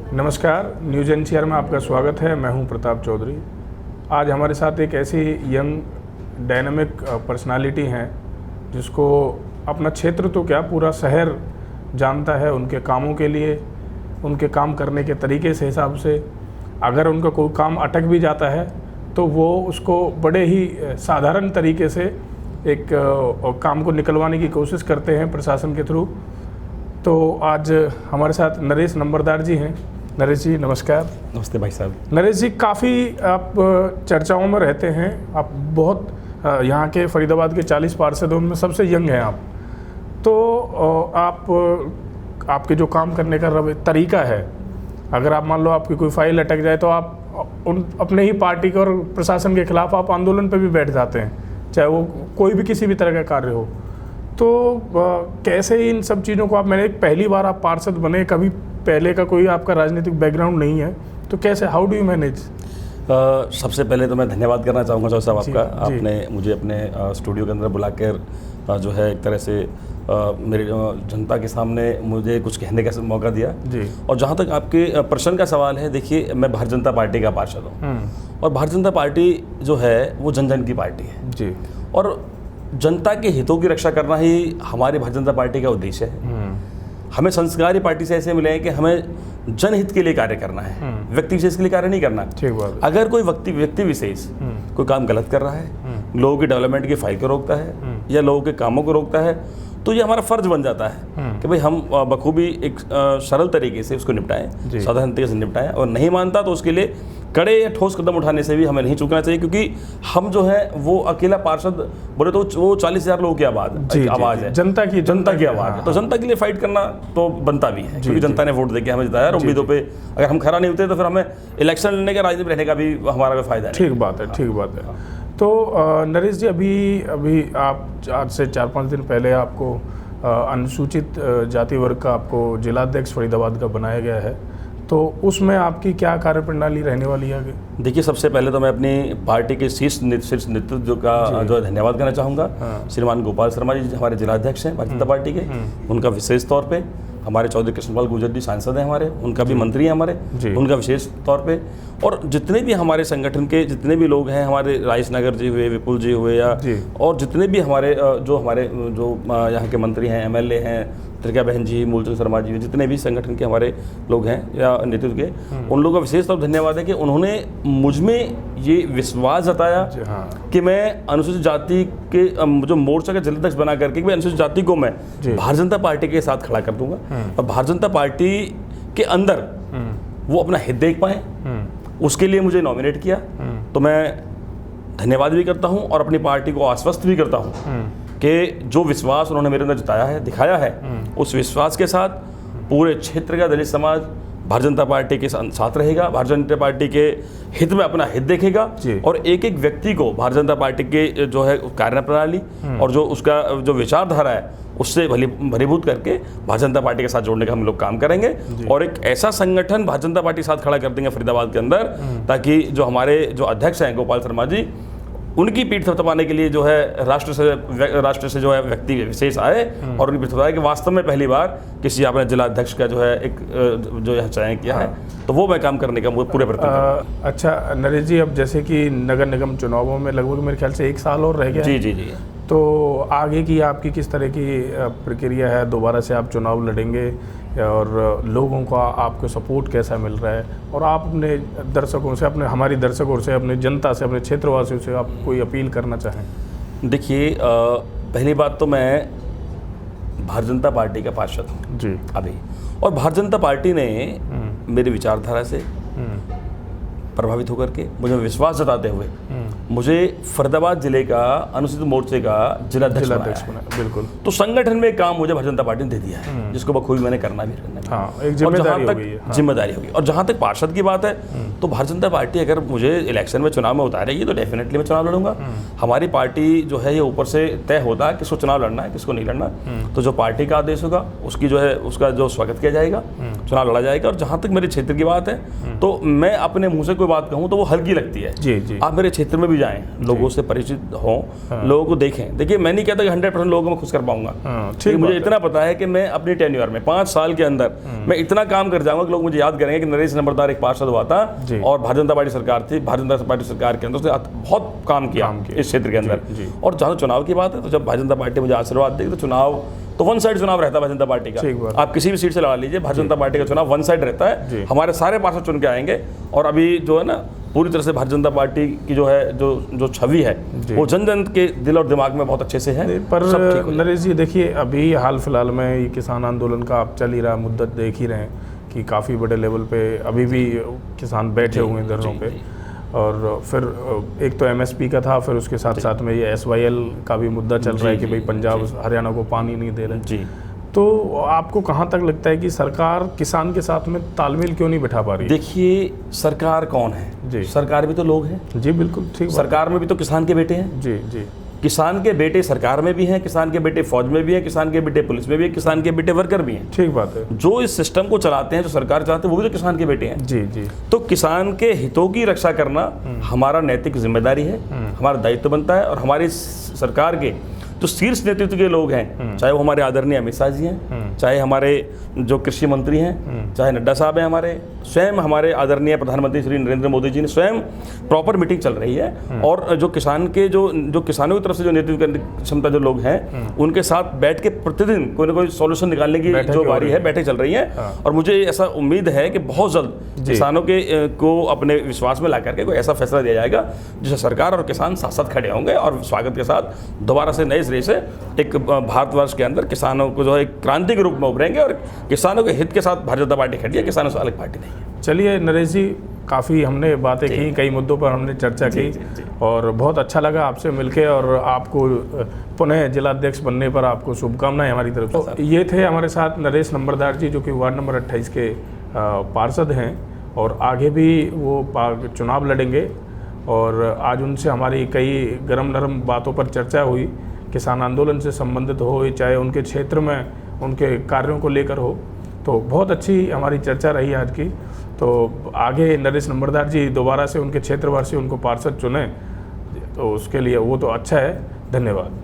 नमस्कार, news NCR में आपका स्वागत है। मैं हूं प्रताप चौधरी। आज हमारे साथ एक ऐसी यंग डायनामिक पर्सनालिटी हैं जिसको अपना क्षेत्र तो क्या पूरा शहर जानता है उनके कामों के लिए, उनके काम करने के तरीके से हिसाब से। अगर उनका कोई काम अटक भी जाता है तो वो उसको बड़े ही साधारण तरीके से एक काम को निकलवाने की कोशिश करते हैं प्रशासन के थ्रू। तो आज हमारे साथ नरेश नंबरदार जी हैं। नरेश जी नमस्कार। नमस्ते भाई साहब। नरेश जी, काफ़ी आप चर्चाओं में रहते हैं। आप बहुत यहाँ के फरीदाबाद के 40 पार्षदों में सबसे यंग हैं आप। तो आपके जो काम करने का तरीका है, अगर आप मान लो आपकी कोई फाइल अटक जाए तो आप अपने ही पार्टी के और प्रशासन के खिलाफ आप आंदोलन पे भी बैठ जाते हैं, चाहे वो कोई भी किसी भी तरह का कार्य हो। तो कैसे इन सब चीज़ों को मैंने पहली बार आप पार्षद बने, कभी पहले का कोई आपका राजनीतिक बैकग्राउंड नहीं है, तो कैसे, हाउ डू यू मैनेज? सबसे पहले तो मैं धन्यवाद करना चाहूँगा चौधरी साहब आपका। आपने मुझे अपने स्टूडियो के अंदर बुलाकर जो है एक तरह से मेरी जनता के सामने मुझे कुछ कहने का मौका दिया जी। और जहाँ तक आपके प्रश्न का सवाल है, देखिए मैं भारतीय जनता पार्टी का पार्षद हूँ और भारतीय जनता पार्टी जो है वो जन जन की पार्टी है जी। और जनता के हितों की रक्षा करना ही हमारी भारतीय जनता पार्टी का उद्देश्य है। हमें संस्कारी पार्टी से ऐसे मिले हैं कि हमें जनहित के लिए कार्य करना है, व्यक्ति विशेष के लिए कार्य नहीं करना। अगर कोई व्यक्ति विशेष कोई काम गलत कर रहा है, लोगों की डेवलपमेंट की फाइल को रोकता है या लोगों के कामों को रोकता है, तो ये हमारा फर्ज बन जाता है कि भाई हम बखूबी एक सरल तरीके से उसको निपटाएं, साधारण तरीके से निपटाएं। और नहीं मानता तो उसके लिए कड़े या ठोस कदम उठाने से भी हमें नहीं चूकना चाहिए, क्योंकि हम जो है वो अकेला पार्षद बोले तो वो 40,000 लोगों की आवाज़ है, जनता की आवाज़ है। तो जनता के लिए फाइट करना तो बनता भी है, क्योंकि जनता ने वोट देके हमें जिताया। और उम्मीदों पे अगर हम खरा नहीं होते तो फिर हमें इलेक्शन लड़ने का, राजनीति रहने का भी हमारा कोई फायदा नहीं। ठीक बात है। तो नरेश जी, अभी आप आज से 4-5 दिन पहले आपको अनुसूचित जाति वर्ग का आपको जिलाध्यक्ष फरीदाबाद का बनाया गया है, तो उसमें आपकी क्या कार्यप्रणाली रहने वाली है आगे? देखिए, सबसे पहले तो मैं अपनी पार्टी के शीर्ष नेतृत्व का जो धन्यवाद करना चाहूँगा। श्रीमान गोपाल शर्मा जी हमारे जिलाध्यक्ष हैं भारतीय जनता पार्टी के, उनका विशेष तौर पे। हमारे चौधरी कृष्णपाल गुर्जर जी सांसद हैं हमारे, उनका भी मंत्री हैं हमारे, उनका विशेष तौर पे। और जितने भी हमारे संगठन के जितने भी लोग हैं, हमारे राइस नगर जी हुए, विपुल जी हुए, या और जितने भी हमारे जो यहाँ के मंत्री हैं, MLA हैं, त्रिका बहन जी, मूलचंद शर्मा जी, जितने भी संगठन के हमारे लोग हैं या नेतृत्व के, उन लोगों का विशेष तौर धन्यवाद है कि उन्होंने मुझ में ये विश्वास जताया कि मैं अनुसूचित जाति के जो मोर्चा का जिलाध्यक्ष बना करके मैं अनुसूचित जाति को मैं भारतीय जनता पार्टी के साथ खड़ा कर दूंगा और भारतीय जनता पार्टी के अंदर वो अपना हित देख पाए, उसके लिए मुझे नॉमिनेट किया। तो मैं धन्यवाद भी करता हूँ और अपनी पार्टी को आश्वस्त भी करता हूँ कि जो विश्वास उन्होंने मेरे अंदर जताया है, दिखाया है, उस विश्वास के साथ पूरे क्षेत्र का दलित समाज भारतीय जनता पार्टी के साथ रहेगा, भारतीय जनता पार्टी के हित में अपना हित देखेगा और एक एक व्यक्ति को भारतीय जनता पार्टी के जो है कार्यप्रणाली और जो उसका जो विचारधारा है उससे भलीभूत करके भारतीय जनता पार्टी के साथ जोड़ने का हम लोग काम करेंगे और एक ऐसा संगठन भारतीय जनता पार्टी के साथ खड़ा कर देंगे फरीदाबाद के अंदर, ताकि जो हमारे जो अध्यक्ष हैं गोपाल शर्मा जी, उनकी पीठ थपथपाने के लिए जो है राष्ट्र से जो है व्यक्ति विशेष आए और उनकी पीठ थपथपाए कि वास्तव में पहली बार किसी आपने जिला अध्यक्ष का जो है एक जो यहाँ चयन किया है, तो वो मैं काम करने का पूरे प्रयत्न। अच्छा नरेश जी, अब जैसे कि नगर निगम चुनावों में लगभग मेरे ख्याल से 1 साल और रह गया। जी। तो आगे की आपकी किस तरह की प्रक्रिया है? दोबारा से आप चुनाव लड़ेंगे और लोगों का आपको सपोर्ट कैसा मिल रहा है? और आप अपने दर्शकों से, हमारी दर्शकों से, अपने जनता से, अपने क्षेत्रवासियों से आप कोई अपील करना चाहें? देखिए, पहली बात तो मैं भारतीय जनता पार्टी का पार्षद हूँ जी अभी, और भारतीय जनता पार्टी ने मेरी विचारधारा से प्रभावित होकर के मुझे विश्वास जताते हुए मुझे फरीदाबाद जिले का अनुसूचित मोर्चे का जिलाध्यक्ष बनाया। बिल्कुल। तो संगठन में काम मुझे भारतीय जनता पार्टी ने दे दिया है, जिसको बखूबी मैंने करना भी एक जिम्मेदारी होगी। और जहाँ तक पार्षद की बात है, तो भारतीय जनता पार्टी अगर मुझे इलेक्शन में चुनाव में उतारेगी तो डेफिनेटली मैं चुनाव लड़ूंगा। हमारी पार्टी जो है ये ऊपर से तय होता है किसको चुनाव लड़ना है, किसको नहीं लड़ना। तो जो पार्टी का आदेश होगा उसकी जो है उसका जो स्वागत किया जाएगा, चुनाव लड़ा जाएगा। और जहाँ तक मेरे क्षेत्र की बात है, तो मैं अपने मुँह से कोई बात कहूँ तो वो हल्की लगती है। आप मेरे क्षेत्र में भी भी जाएं, लोगों से परिचित हों, लोगों को देखें। देखिए मैं नहीं कहता कि 100% लोगों को मैं खुश कर पाऊंगा, ठीक, मुझे इतना पता है कि मैं अपनी टेन्योर में 5 साल के अंदर मैं इतना काम कर जाऊंगा कि लोग मुझे याद करेंगे कि नरेश नंबरदार एक पार्षद हुआ था और भारतीय जनता पार्टी सरकार थी, भारतीय जनता पार्टी सरकार के अंदर उसने बहुत काम किया इस क्षेत्र के अंदर। और जहाँ चुनाव की बात है, तो जब भारतीय जनता पार्टी मुझे आशीर्वाद देगी तो चुनाव तो वन साइड चुनाव रहता है भारतीय जनता पार्टी का। आप किसी भी सीट से लगा लीजिए, भारतीय जनता पार्टी का चुनाव वन साइड रहता है। हमारे सारे पार्षद चुन के आएंगे और अभी जो है ना पूरी तरह से भारतीय जनता पार्टी की जो है जो छवि है वो जन जन के दिल और दिमाग में बहुत अच्छे से है। पर नरेश जी देखिए, अभी हाल फिलहाल में ये किसान आंदोलन का आप चल ही रहा मुद्दत देख ही रहे हैं कि काफ़ी बड़े लेवल पे अभी भी किसान बैठे हुए हैं धरनों पे। और फिर एक तो एमएसपी का था, फिर उसके साथ साथ में ये एसवाईएल का भी मुद्दा चल रहा है कि भाई पंजाब हरियाणा को पानी नहीं दे रहे जी। तो आपको कहाँ तक लगता है कि सरकार किसान के साथ में तालमेल क्यों नहीं बिठा पा रही? देखिए सरकार कौन है जी, सरकार भी तो लोग हैं जी, बिल्कुल ठीक। सरकार में भी तो किसान के बेटे हैं जी जी, किसान के बेटे सरकार में भी हैं, किसान के बेटे फौज में भी हैं, किसान के बेटे पुलिस में भी हैं, किसान के बेटे वर्कर भी हैं। ठीक बात है। जो इस सिस्टम को चलाते हैं, जो सरकार चलाते हैं, वो भी तो किसान के बेटे हैं जी जी। तो किसान के हितों की रक्षा करना हमारा नैतिक जिम्मेदारी है, हमारा दायित्व बनता है। और हमारी सरकार के जो शीर्ष नेतृत्व के लोग हैं, चाहे वो हमारे आदरणीय अमित शाह जी हैं, चाहे हमारे जो कृषि मंत्री हैं, चाहे नड्डा साहब हैं, हमारे स्वयं हमारे आदरणीय प्रधानमंत्री श्री नरेंद्र मोदी जी ने स्वयं प्रॉपर मीटिंग चल रही है। और जो किसान के जो किसानों की तरफ से जो नेतृत्व करने की क्षमता जो लोग हैं, उनके साथ बैठ के प्रतिदिन कोई ना कोई सॉल्यूशन निकालने की जो बारी है, बैठक चल रही है। और मुझे ऐसा उम्मीद है कि बहुत जल्द किसानों को अपने विश्वास में ला करके कोई ऐसा फैसला दिया जाएगा जिससे सरकार और किसान साथ साथ खड़े होंगे और स्वागत के साथ दोबारा से नए सिरे से एक भारतवर्ष के अंदर किसानों को जो है क्रांति के रूप में उभरेंगे। और किसानों के हित के साथ भारतीय जनता पार्टी खड़ी है, किसानों से अलग पार्टी नहीं है। चलिए नरेश जी, काफ़ी हमने बातें की, कई मुद्दों पर हमने चर्चा की और बहुत अच्छा लगा आपसे मिलके। और आपको पुनः जिलाध्यक्ष बनने पर आपको शुभकामनाएं हमारी तरफ से। तो ये थे हमारे साथ नरेश नंबरदार जी, जो कि वार्ड नंबर 28 के पार्षद हैं और आगे भी वो चुनाव लड़ेंगे। और आज उनसे हमारी कई गरम नरम बातों पर चर्चा हुई, किसान आंदोलन से संबंधित हो, चाहे उनके क्षेत्र में उनके कार्यों को लेकर हो। तो बहुत अच्छी हमारी चर्चा रही आज की। तो आगे नरेश नंबरदार जी दोबारा से उनके क्षेत्रवासी उनको पार्षद चुने, तो उसके लिए वो तो अच्छा है। धन्यवाद।